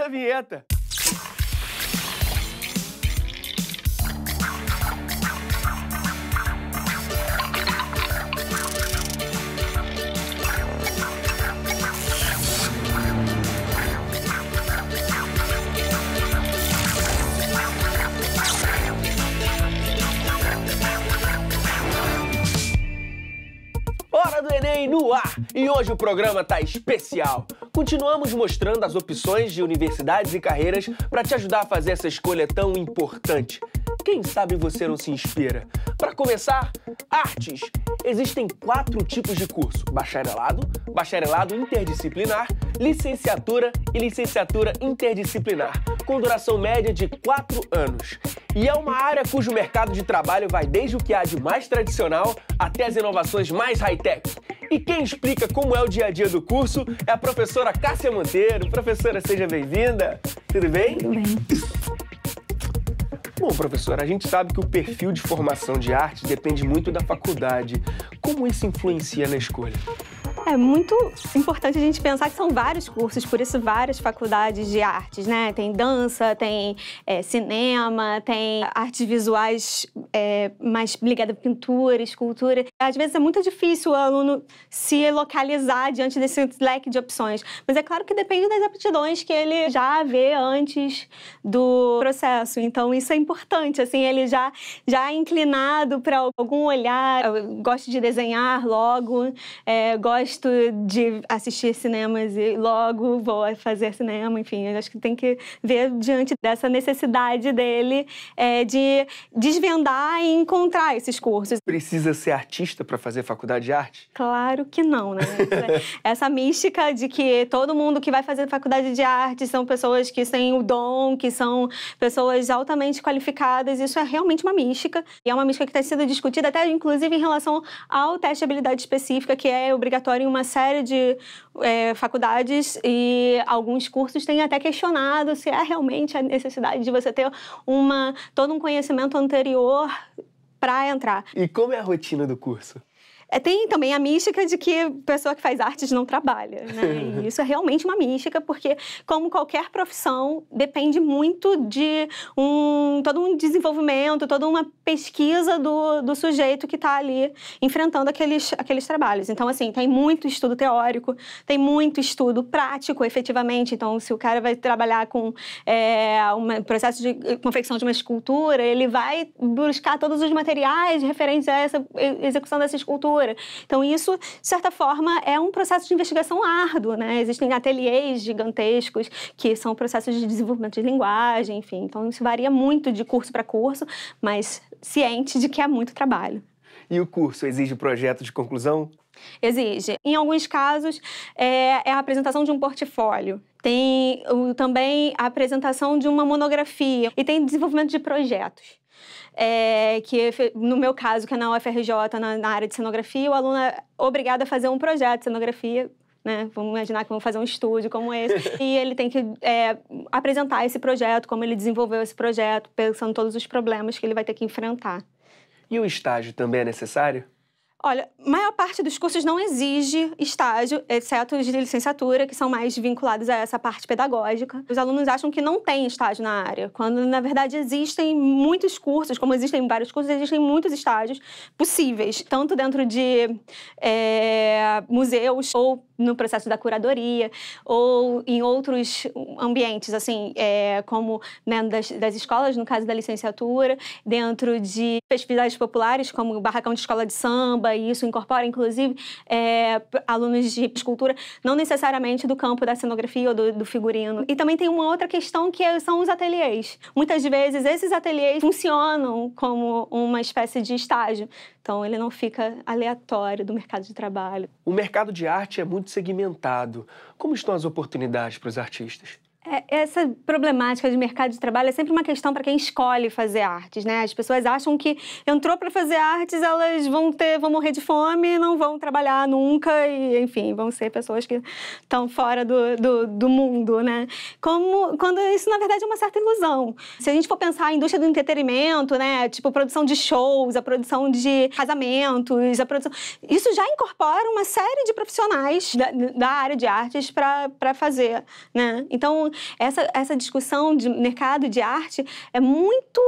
Roda a vinheta. Hora do Enem no ar! E hoje o programa tá especial. Continuamos mostrando as opções de universidades e carreiras para te ajudar a fazer essa escolha tão importante. Quem sabe você não se inspira? Para começar, artes. Existem 4 tipos de curso: bacharelado, bacharelado interdisciplinar, licenciatura e licenciatura interdisciplinar, com duração média de 4 anos. E é uma área cujo mercado de trabalho vai desde o que há de mais tradicional até as inovações mais high-tech. E quem explica como é o dia a dia do curso é a professora Cássia Monteiro. Professora, seja bem-vinda. Tudo bem? Tudo bem. Bom, professora, a gente sabe que o perfil de formação de artes depende muito da faculdade. Como isso influencia na escolha? É muito importante a gente pensar que são vários cursos, por isso várias faculdades de artes, né? Tem dança, tem cinema, tem artes visuais mais ligada à pintura, escultura. Às vezes é muito difícil o aluno se localizar diante desse leque de opções. Mas é claro que depende das aptidões que ele já vê antes do processo. Então isso é importante, assim, ele já inclinado para algum olhar. Eu gosto de desenhar logo, gosto de assistir cinemas e logo vou fazer cinema, enfim, eu acho que tem que ver diante dessa necessidade dele de desvendar e encontrar esses cursos. Precisa ser artista para fazer faculdade de arte? Claro que não, né? Essa mística de que todo mundo que vai fazer faculdade de arte são pessoas que têm o dom, que são pessoas altamente qualificadas, isso é realmente uma mística. E é uma mística que está sendo discutida até, inclusive, em relação ao teste de habilidade específica, que é obrigatório em uma série de faculdades, e alguns cursos têm até questionado se é realmente a necessidade de você ter todo um conhecimento anterior para entrar. E como é a rotina do curso? Tem também a mística de que a pessoa que faz artes não trabalha, né? E isso é realmente uma mística, porque, como qualquer profissão, depende muito de todo um desenvolvimento, toda uma pesquisa do sujeito que está ali enfrentando aqueles trabalhos. Então, assim, tem muito estudo teórico, tem muito estudo prático, efetivamente. Então, se o cara vai trabalhar com um processo de confecção de uma escultura, ele vai buscar todos os materiais referentes a essa execução dessa escultura. Então, isso, de certa forma, é um processo de investigação árduo, né? Existem ateliês gigantescos que são processos de desenvolvimento de linguagem, enfim. Então, isso varia muito de curso para curso, mas ciente de que é muito trabalho. E o curso exige projeto de conclusão? Exige. Em alguns casos, é a apresentação de um portfólio. Tem também a apresentação de uma monografia e tem desenvolvimento de projetos. Que no meu caso, que é na UFRJ, na área de cenografia, o aluno é obrigado a fazer um projeto de cenografia, né? Vamos imaginar que vamos fazer um estúdio como esse, e ele tem que apresentar esse projeto, como ele desenvolveu esse projeto, pensando em todos os problemas que ele vai ter que enfrentar. E o estágio também é necessário? Olha, a maior parte dos cursos não exige estágio, exceto os de licenciatura, que são mais vinculados a essa parte pedagógica. Os alunos acham que não tem estágio na área, quando, na verdade, existem muitos cursos, como existem vários cursos, existem muitos estágios possíveis, tanto dentro de museus ou no processo da curadoria, ou em outros ambientes, assim, como dentro das escolas, no caso da licenciatura, dentro de festividades populares, como o barracão de escola de samba, e isso incorpora, inclusive, alunos de escultura, não necessariamente do campo da cenografia ou do figurino. E também tem uma outra questão que são os ateliês. Muitas vezes, esses ateliês funcionam como uma espécie de estágio. Então, ele não fica aleatório do mercado de trabalho. O mercado de arte é muito segmentado. Como estão as oportunidades para os artistas? Essa problemática de mercado de trabalho é sempre uma questão para quem escolhe fazer artes, né? As pessoas acham que entrou para fazer artes, elas vão morrer de fome, não vão trabalhar nunca e, enfim, vão ser pessoas que estão fora do mundo, né? Quando isso, na verdade, é uma certa ilusão. Se a gente for pensar a indústria do entretenimento, né? Tipo, a produção de shows, a produção de casamentos, isso já incorpora uma série de profissionais da área de artes para fazer, né? Então, essa discussão de mercado de arte é muito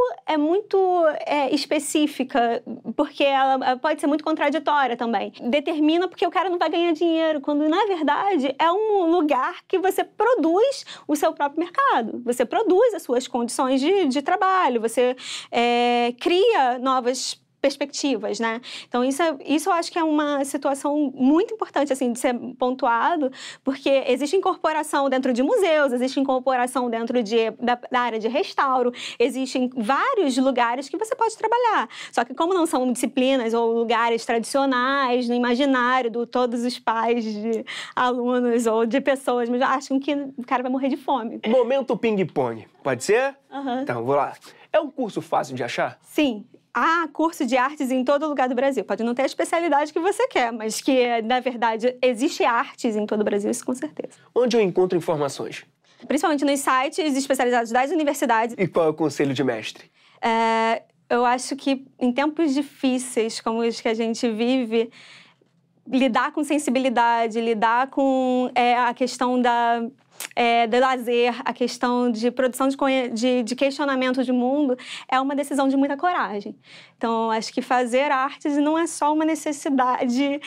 específica, porque ela pode ser muito contraditória também. Determina porque o cara não vai ganhar dinheiro, quando, na verdade, é um lugar que você produz o seu próprio mercado. Você produz as suas condições de trabalho, você cria novas perspectivas, né? Então, isso eu acho que é uma situação muito importante, assim, de ser pontuado, porque existe incorporação dentro de museus, existe incorporação dentro da área de restauro, existem vários lugares que você pode trabalhar. Só que como não são disciplinas ou lugares tradicionais no imaginário de todos os pais de alunos ou de pessoas, mas acham que o cara vai morrer de fome. Momento ping-pong, pode ser? Uhum. Então, vou lá. É um curso fácil de achar? Sim. Há curso de artes em todo lugar do Brasil. Pode não ter a especialidade que você quer, mas que, na verdade, existe artes em todo o Brasil, isso com certeza. Onde eu encontro informações? Principalmente nos sites especializados das universidades. E qual é o conselho de mestre? Eu acho que em tempos difíceis como os que a gente vive, lidar com sensibilidade, lidar com a questão do lazer, a questão de produção de questionamento de mundo, é uma decisão de muita coragem. Então, acho que fazer artes não é só uma necessidade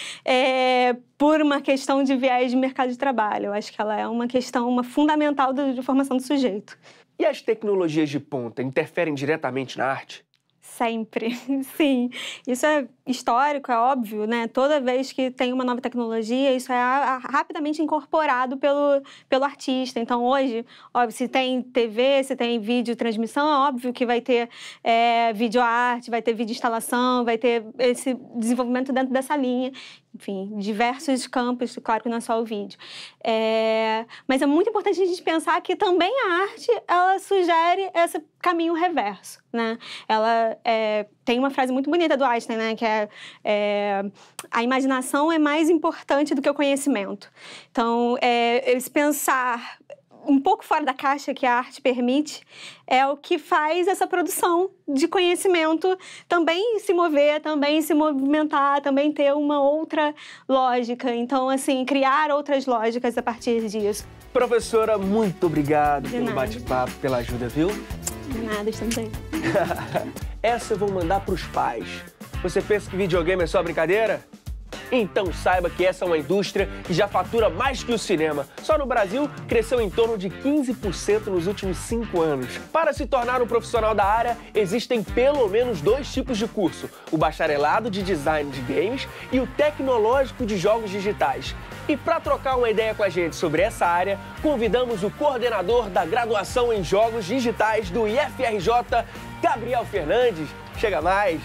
por uma questão de viés de mercado de trabalho. Eu acho que ela é uma questão fundamental de formação do sujeito. E as tecnologias de ponta interferem diretamente na arte? Sempre, sim. Isso é histórico, é óbvio, né? Toda vez que tem uma nova tecnologia, isso é rapidamente incorporado pelo artista. Então, hoje, óbvio, se tem TV, se tem vídeo transmissão, é óbvio que vai ter videoarte, vai ter vídeo instalação, vai ter esse desenvolvimento dentro dessa linha. Enfim, diversos campos, claro que não é só o vídeo. Mas é muito importante a gente pensar que também a arte, ela sugere esse caminho reverso, né? Ela tem uma frase muito bonita do Einstein, né? Que a imaginação é mais importante do que o conhecimento. Então, esse pensar um pouco fora da caixa que a arte permite é o que faz essa produção de conhecimento também se mover, também se movimentar, também ter uma outra lógica. Então, assim, criar outras lógicas a partir disso. Professora, muito obrigado pelo bate-papo, pela ajuda, viu? De nada, também. Essa eu vou mandar pros pais. Você pensa que videogame é só brincadeira? Então saiba que essa é uma indústria que já fatura mais que o cinema. Só no Brasil, cresceu em torno de 15% nos últimos 5 anos. Para se tornar um profissional da área, existem pelo menos 2 tipos de curso: o bacharelado de design de games e o tecnológico de jogos digitais. E para trocar uma ideia com a gente sobre essa área, convidamos o coordenador da graduação em jogos digitais do IFRJ, Gabriel Fernandes. Chega mais!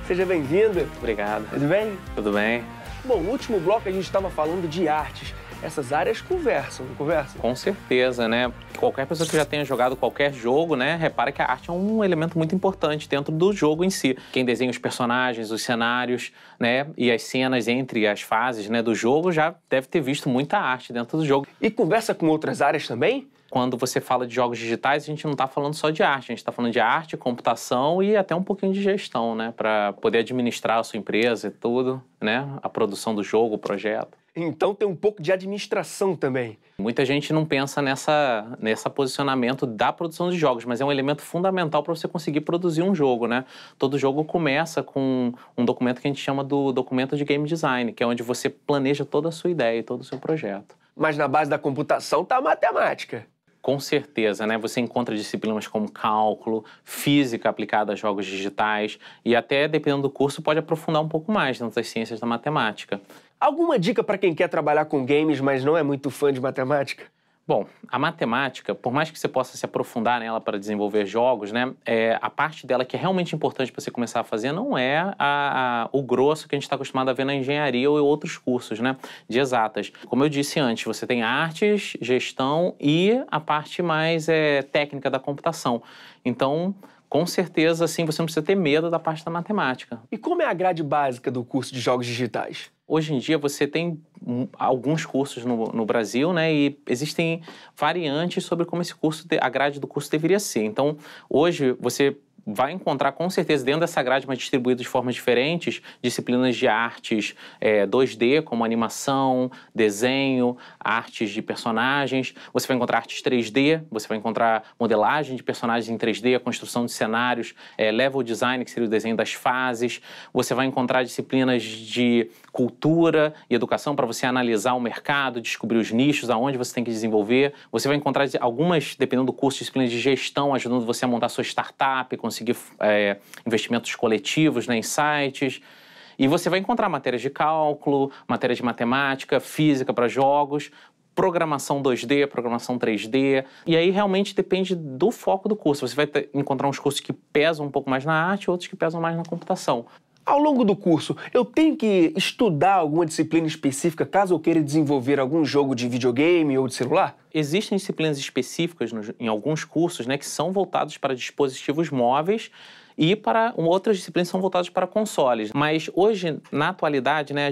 Seja bem-vindo. Obrigado. Tudo bem? Tudo bem. Bom, no último bloco a gente estava falando de artes. Essas áreas conversam, não conversam? Com certeza, né? Qualquer pessoa que já tenha jogado qualquer jogo, né, repara que a arte é um elemento muito importante dentro do jogo em si. Quem desenha os personagens, os cenários, né, e as cenas entre as fases, né, do jogo já deve ter visto muita arte dentro do jogo. E conversa com outras áreas também? Quando você fala de jogos digitais, a gente não está falando só de arte, a gente está falando de arte, computação e até um pouquinho de gestão, né, para poder administrar a sua empresa e tudo, né, a produção do jogo, o projeto. Então tem um pouco de administração também. Muita gente não pensa nessa posicionamento da produção de jogos, mas é um elemento fundamental para você conseguir produzir um jogo, né? Todo jogo começa com um documento que a gente chama do documento de game design, que é onde você planeja toda a sua ideia e todo o seu projeto. Mas na base da computação está a matemática. Com certeza, né? Você encontra disciplinas como cálculo, física aplicada a jogos digitais e até, dependendo do curso, pode aprofundar um pouco mais dentro das ciências da matemática. Alguma dica para quem quer trabalhar com games, mas não é muito fã de matemática? Bom, a matemática, por mais que você possa se aprofundar nela para desenvolver jogos, né, a parte dela que é realmente importante para você começar a fazer não é o grosso que a gente está acostumado a ver na engenharia ou em outros cursos, né, de exatas. Como eu disse antes, você tem artes, gestão e a parte mais técnica da computação. Então, com certeza, assim, você não precisa ter medo da parte da matemática. E como é a grade básica do curso de jogos digitais? Hoje em dia você tem alguns cursos no Brasil, né, e existem variantes sobre como esse curso, a grade do curso deveria ser. Então, hoje você vai encontrar com certeza dentro dessa grade, mas distribuído de formas diferentes, disciplinas de artes 2D, como animação, desenho, artes de personagens. Você vai encontrar artes 3D, você vai encontrar modelagem de personagens em 3D, a construção de cenários, level design, que seria o desenho das fases. Você vai encontrar disciplinas de cultura e educação para você analisar o mercado, descobrir os nichos, aonde você tem que desenvolver. Você vai encontrar algumas, dependendo do curso, disciplinas de gestão, ajudando você a montar sua startup, conseguir investimentos coletivos, né, em sites. E você vai encontrar matérias de cálculo, matérias de matemática, física para jogos, programação 2D, programação 3D. E aí realmente depende do foco do curso. Você vai encontrar uns cursos que pesam um pouco mais na arte, outros que pesam mais na computação. Ao longo do curso, eu tenho que estudar alguma disciplina específica caso eu queira desenvolver algum jogo de videogame ou de celular? Existem disciplinas específicas em alguns cursos, né, que são voltados para dispositivos móveis e para outras disciplinas são voltadas para consoles. Mas hoje, na atualidade, né,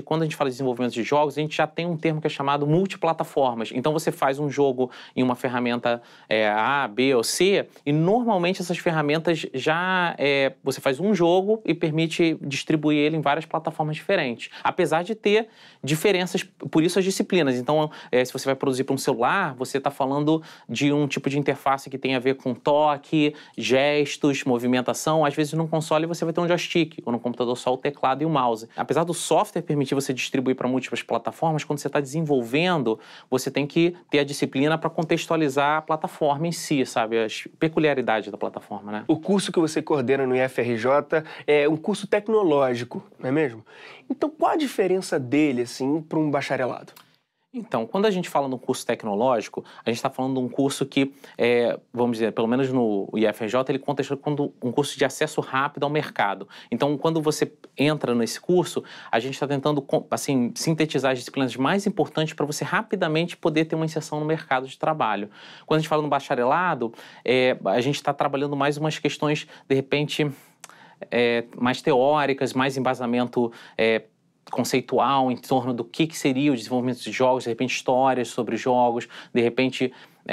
quando a gente fala de desenvolvimento de jogos, a gente já tem um termo que é chamado multiplataformas. Então você faz um jogo em uma ferramenta A, B ou C, e normalmente essas ferramentas você faz um jogo e permite distribuir ele em várias plataformas diferentes. Apesar de ter diferenças, por isso as disciplinas. Então, se você vai produzir para um celular, você está falando de um tipo de interface que tem a ver com toque, gestos, movimentação. Às vezes no console você vai ter um joystick, ou no computador só o teclado e o mouse. Apesar do software permitir você distribuir para múltiplas plataformas, quando você está desenvolvendo, você tem que ter a disciplina para contextualizar a plataforma em si, sabe? As peculiaridades da plataforma, né? O curso que você coordena no IFRJ é um curso tecnológico, não é mesmo? Então qual a diferença dele, assim, para um bacharelado? Então, quando a gente fala no curso tecnológico, a gente está falando de um curso que, vamos dizer, pelo menos no IFRJ, ele contextua um curso de acesso rápido ao mercado. Então, quando você entra nesse curso, a gente está tentando, assim, sintetizar as disciplinas mais importantes para você rapidamente poder ter uma inserção no mercado de trabalho. Quando a gente fala no bacharelado, a gente está trabalhando mais umas questões, de repente, mais teóricas, mais embasamento conceitual em torno do que seria o desenvolvimento de jogos, de repente histórias sobre jogos, de repente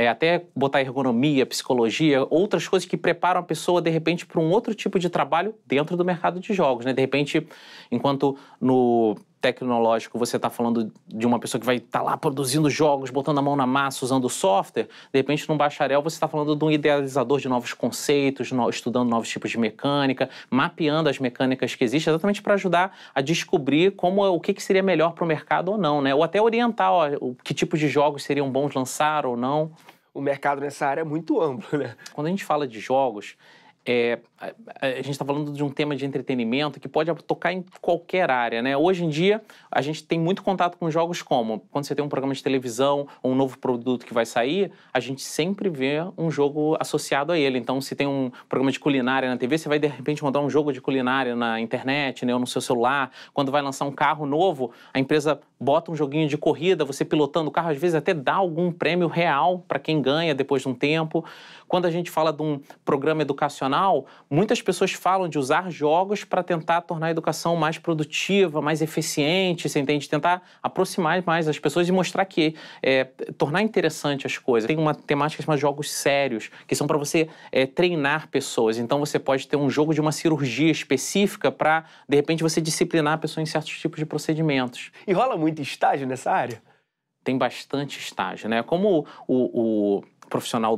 até botar ergonomia, psicologia, outras coisas que preparam a pessoa, de repente, para um outro tipo de trabalho dentro do mercado de jogos, né? De repente, enquanto no tecnológico você está falando de uma pessoa que vai estar lá produzindo jogos, botando a mão na massa, usando software, de repente, num bacharel, você está falando de um idealizador de novos conceitos, estudando novos tipos de mecânica, mapeando as mecânicas que existem, exatamente para ajudar a descobrir o que seria melhor para o mercado ou não, né? Ou até orientar que tipos de jogos seriam bons lançar ou não. O mercado nessa área é muito amplo, né? Quando a gente fala de jogos, a gente está falando de um tema de entretenimento que pode tocar em qualquer área, né? Hoje em dia, a gente tem muito contato com jogos como quando você tem um programa de televisão ou um novo produto que vai sair, a gente sempre vê um jogo associado a ele. Então, se tem um programa de culinária na TV, você vai, de repente, encontrar um jogo de culinária na internet, né, ou no seu celular. Quando vai lançar um carro novo, a empresa bota um joguinho de corrida, você pilotando o carro, às vezes até dá algum prêmio real para quem ganha depois de um tempo. Quando a gente fala de um programa educacional, muitas pessoas falam de usar jogos para tentar tornar a educação mais produtiva, mais eficiente, você entende? Tentar aproximar mais as pessoas e mostrar que tornar interessante as coisas. Tem uma temática chamada jogos sérios, que são para você treinar pessoas. Então você pode ter um jogo de uma cirurgia específica para, de repente, você disciplinar a pessoa em certos tipos de procedimentos. E rola muito estágio nessa área? Tem bastante estágio, né? Como o profissional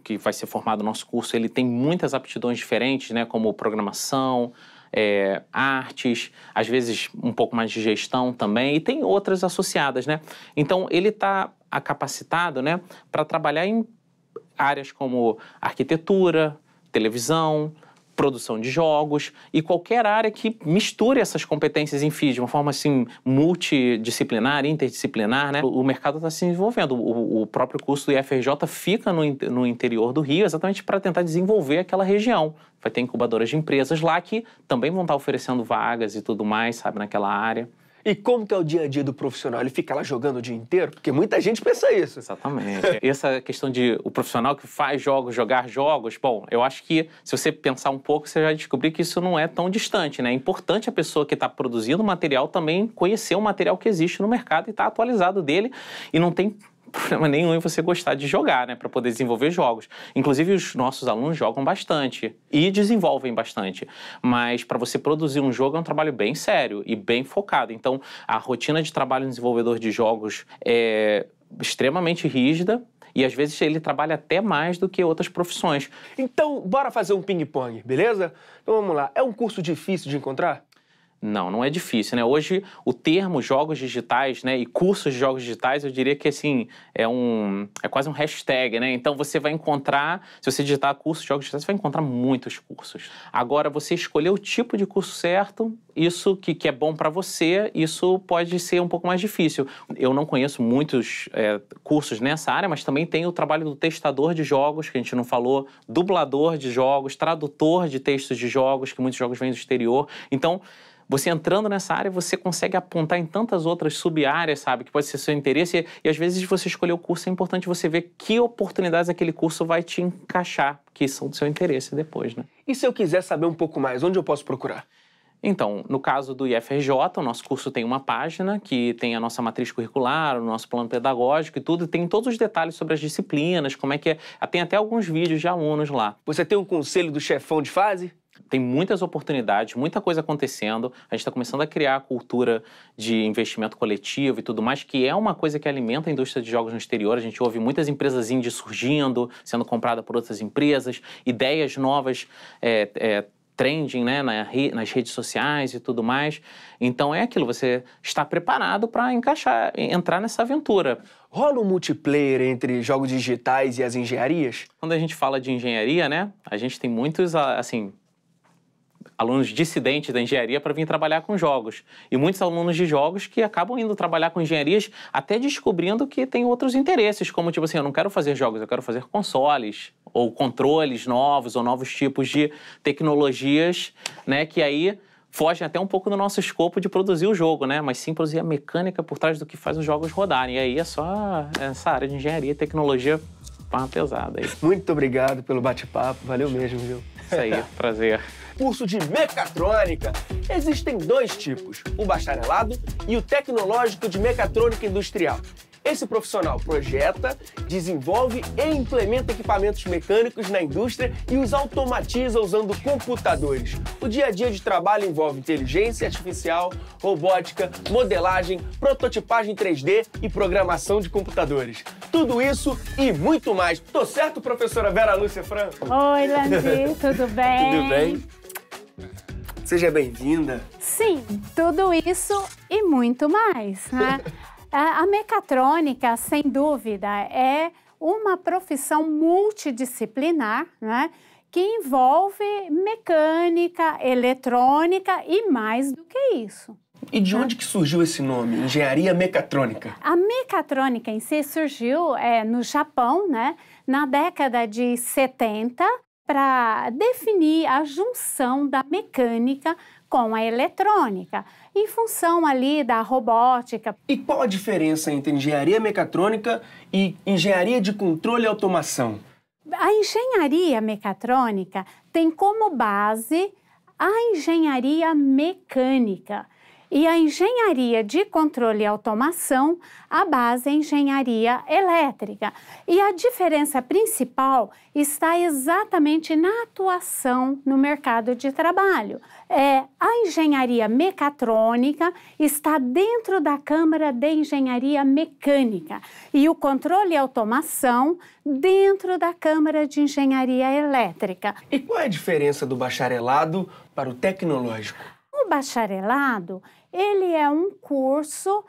que vai ser formado no nosso curso, ele tem muitas aptidões diferentes, né? Como programação, artes, às vezes um pouco mais de gestão também, e tem outras associadas, né? Então, ele está capacitado, né, para trabalhar em áreas como arquitetura, televisão, produção de jogos e qualquer área que misture essas competências, enfim, de uma forma assim multidisciplinar, interdisciplinar, né? O mercado está se desenvolvendo. O próprio curso do IFRJ fica no interior do Rio exatamente para tentar desenvolver aquela região. Vai ter incubadoras de empresas lá que também vão estar oferecendo vagas e tudo mais, sabe, naquela área. E como que é o dia a dia do profissional? Ele fica lá jogando o dia inteiro? Porque muita gente pensa isso. Exatamente. Essa questão de o profissional que faz jogos, jogar jogos, bom, eu acho que se você pensar um pouco, você vai descobrir que isso não é tão distante, né? É importante a pessoa que está produzindo o material também conhecer o material que existe no mercado e estar atualizado dele. E não tem problema nenhum em você gostar de jogar, né, para poder desenvolver jogos. Inclusive, os nossos alunos jogam bastante e desenvolvem bastante. Mas para você produzir um jogo é um trabalho bem sério e bem focado. Então, a rotina de trabalho do desenvolvedor de jogos é extremamente rígida e, às vezes, ele trabalha até mais do que outras profissões. Então, bora fazer um ping-pong, beleza? Então, vamos lá. É um curso difícil de encontrar? Não, não é difícil, né? Hoje, o termo jogos digitais, né, e cursos de jogos digitais, eu diria que, assim, é quase um hashtag, né? Então, você vai encontrar, se você digitar curso de jogos digitais, você vai encontrar muitos cursos. Agora, você escolher o tipo de curso certo, isso que é bom para você, isso pode ser um pouco mais difícil. Eu não conheço muitos cursos nessa área, mas também tem o trabalho do testador de jogos, que a gente não falou, dublador de jogos, tradutor de textos de jogos, que muitos jogos vêm do exterior. Então, você entrando nessa área, você consegue apontar em tantas outras sub-áreas, sabe? Que pode ser seu interesse. E às vezes, você escolher o curso, é importante você ver que oportunidades aquele curso vai te encaixar, que são do seu interesse depois, né? E se eu quiser saber um pouco mais, onde eu posso procurar? Então, no caso do IFRJ, o nosso curso tem uma página que tem a nossa matriz curricular, o nosso plano pedagógico e tudo. Tem todos os detalhes sobre as disciplinas, como é que é. Tem até alguns vídeos de alunos lá. Você tem um conselho do chefão de fase? Tem muitas oportunidades, muita coisa acontecendo. A gente está começando a criar a cultura de investimento coletivo e tudo mais, que é uma coisa que alimenta a indústria de jogos no exterior. A gente ouve muitas empresas indie surgindo, sendo compradas por outras empresas, ideias novas trending, né, nas redes sociais e tudo mais. Então é aquilo, você está preparado para entrar nessa aventura. Rola um multiplayer entre jogos digitais e as engenharias? Quando a gente fala de engenharia, né, a gente tem muitos, assim, alunos dissidentes da engenharia para vir trabalhar com jogos. E muitos alunos de jogos que acabam indo trabalhar com engenharias até descobrindo que tem outros interesses, como tipo assim, eu não quero fazer jogos, eu quero fazer consoles, ou controles novos, ou novos tipos de tecnologias, né, que aí fogem até um pouco do nosso escopo de produzir o jogo, né, mas sim produzir a mecânica por trás do que faz os jogos rodarem. E aí é só essa área de engenharia e tecnologia uma pesada aí. Muito obrigado pelo bate-papo, valeu mesmo, viu? Isso aí, prazer. Curso de mecatrônica. Existem dois tipos, o bacharelado e o tecnológico de mecatrônica industrial. Esse profissional projeta, desenvolve e implementa equipamentos mecânicos na indústria e os automatiza usando computadores. O dia a dia de trabalho envolve inteligência artificial, robótica, modelagem, prototipagem 3D e programação de computadores. Tudo isso e muito mais. Tô certo, professora Vera Lúcia Franco? Oi, Landy, tudo bem? Tudo bem? Seja bem-vinda. Sim, tudo isso e muito mais, né? A mecatrônica, sem dúvida, é uma profissão multidisciplinar, né? Que envolve mecânica, eletrônica e mais do que isso. E de onde que surgiu esse nome, engenharia mecatrônica? A mecatrônica em si surgiu no Japão, né? Na década de 70, para definir a junção da mecânica com a eletrônica, em função ali da robótica. E qual a diferença entre engenharia mecatrônica e engenharia de controle e automação? A engenharia mecatrônica tem como base a engenharia mecânica. E a engenharia de controle e automação, a base é a engenharia elétrica. E a diferença principal está exatamente na atuação no mercado de trabalho. A engenharia mecatrônica está dentro da Câmara de Engenharia Mecânica e o controle e automação dentro da Câmara de Engenharia Elétrica. E qual é a diferença do bacharelado para o tecnológico? O bacharelado, ele é um curso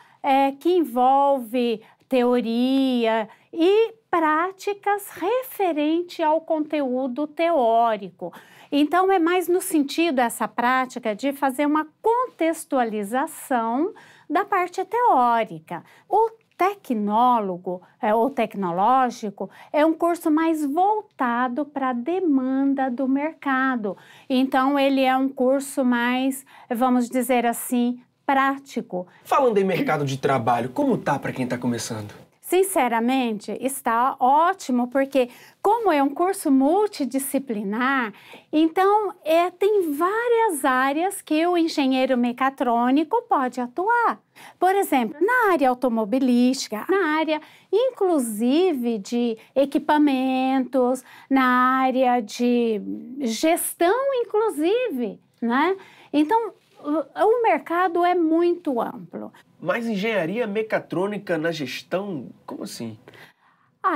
que envolve teoria e práticas referente ao conteúdo teórico. Então, é mais no sentido essa prática de fazer uma contextualização da parte teórica. O tecnólogo ou tecnológico é um curso mais voltado para a demanda do mercado. Então, ele é um curso mais, vamos dizer assim, prático. Falando em mercado de trabalho, como tá para quem está começando? Sinceramente, está ótimo, porque como é um curso multidisciplinar, então tem várias áreas que o engenheiro mecatrônico pode atuar. Por exemplo, na área automobilística, na área inclusive de equipamentos, na área de gestão, inclusive, né? Então, o mercado é muito amplo. Mas engenharia mecatrônica na gestão, como assim?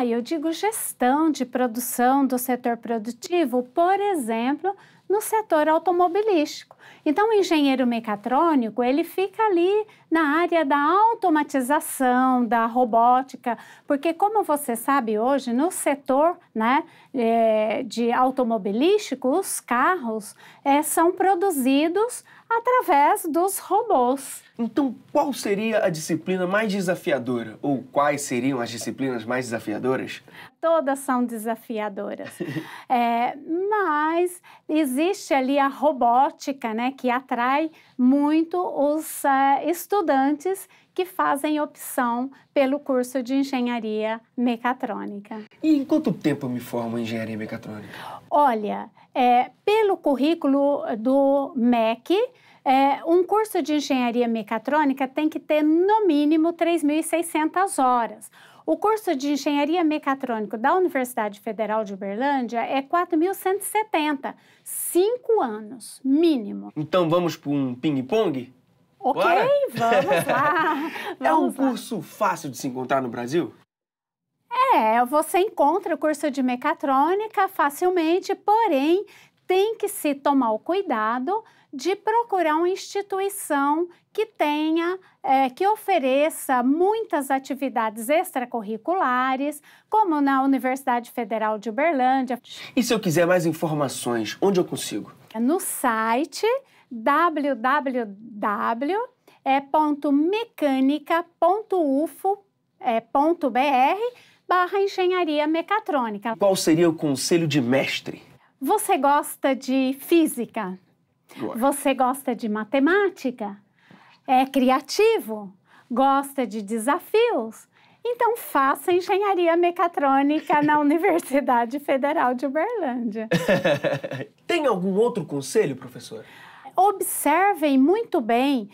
Eu digo gestão de produção do setor produtivo, por exemplo, no setor automobilístico. Então, o engenheiro mecatrônico, ele fica ali na área da automatização, da robótica, porque como você sabe hoje, no setor, né, de automobilístico, os carros são produzidos através dos robôs. Então, qual seria a disciplina mais desafiadora? Ou quais seriam as disciplinas mais desafiadoras? Todas são desafiadoras, mas existe ali a robótica, né, que atrai muito os estudantes que fazem opção pelo curso de engenharia mecatrônica. E em quanto tempo eu me formo em engenharia mecatrônica? Olha, pelo currículo do MEC, um curso de engenharia mecatrônica tem que ter no mínimo 3.600 horas. O curso de engenharia mecatrônica da Universidade Federal de Uberlândia é 4.170, 5 anos, mínimo. Então vamos para um ping-pong? Ok, Bora? vamos lá. É um curso fácil de se encontrar no Brasil? Você encontra o curso de mecatrônica facilmente, porém tem que se tomar o cuidado de procurar uma instituição que tenha, que ofereça muitas atividades extracurriculares, como na Universidade Federal de Uberlândia. E se eu quiser mais informações, onde eu consigo? No site www.mecanica.ufo.br/engenharia mecatrônica. Qual seria o conselho de mestre? Você gosta de física? Você gosta de matemática? É criativo? Gosta de desafios? Então, faça engenharia mecatrônica na Universidade Federal de Uberlândia. Tem algum outro conselho, professora? Observem muito bem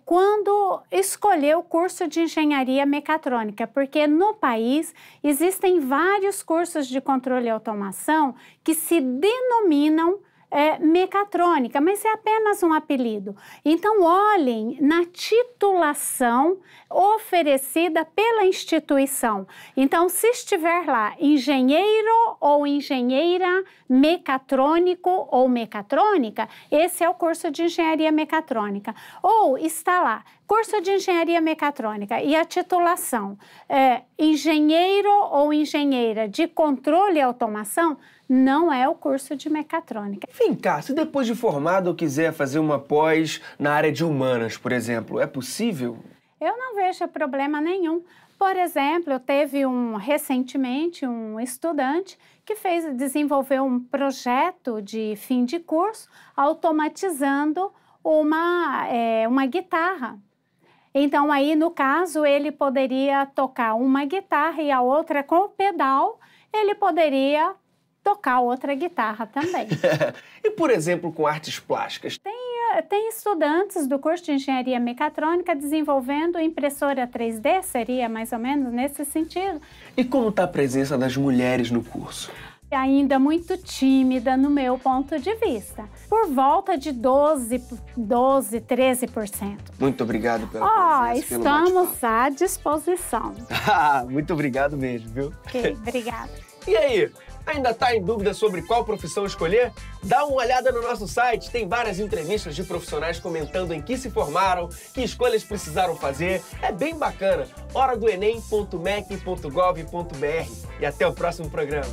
quando escolher o curso de engenharia mecatrônica, porque no país existem vários cursos de controle e automação que se denominam mecatrônica, mas é apenas um apelido. Então, olhem na titulação oferecida pela instituição. Então, se estiver lá engenheiro ou engenheira mecatrônico ou mecatrônica, esse é o curso de engenharia mecatrônica. Ou está lá, curso de engenharia mecatrônica e a titulação engenheiro ou engenheira de controle e automação, não é o curso de mecatrônica. Vem cá, se depois de formado eu quiser fazer uma pós na área de humanas, por exemplo, é possível? Eu não vejo problema nenhum. Por exemplo, eu teve recentemente um estudante que desenvolveu um projeto de fim de curso automatizando uma guitarra. Então, aí, no caso, ele poderia tocar uma guitarra e a outra com o pedal, ele poderia tocar outra guitarra também. E, por exemplo, com artes plásticas? Tem estudantes do curso de engenharia mecatrônica desenvolvendo impressora 3D, seria mais ou menos nesse sentido. E como está a presença das mulheres no curso? Ainda muito tímida no meu ponto de vista, por volta de 13%. Muito obrigado pela presença. Estamos à disposição. Muito obrigado mesmo, viu? Ok, obrigada. E aí? Ainda está em dúvida sobre qual profissão escolher? Dá uma olhada no nosso site, tem várias entrevistas de profissionais comentando em que se formaram, que escolhas precisaram fazer. É bem bacana. Horadoenem.mec.gov.br. E até o próximo programa.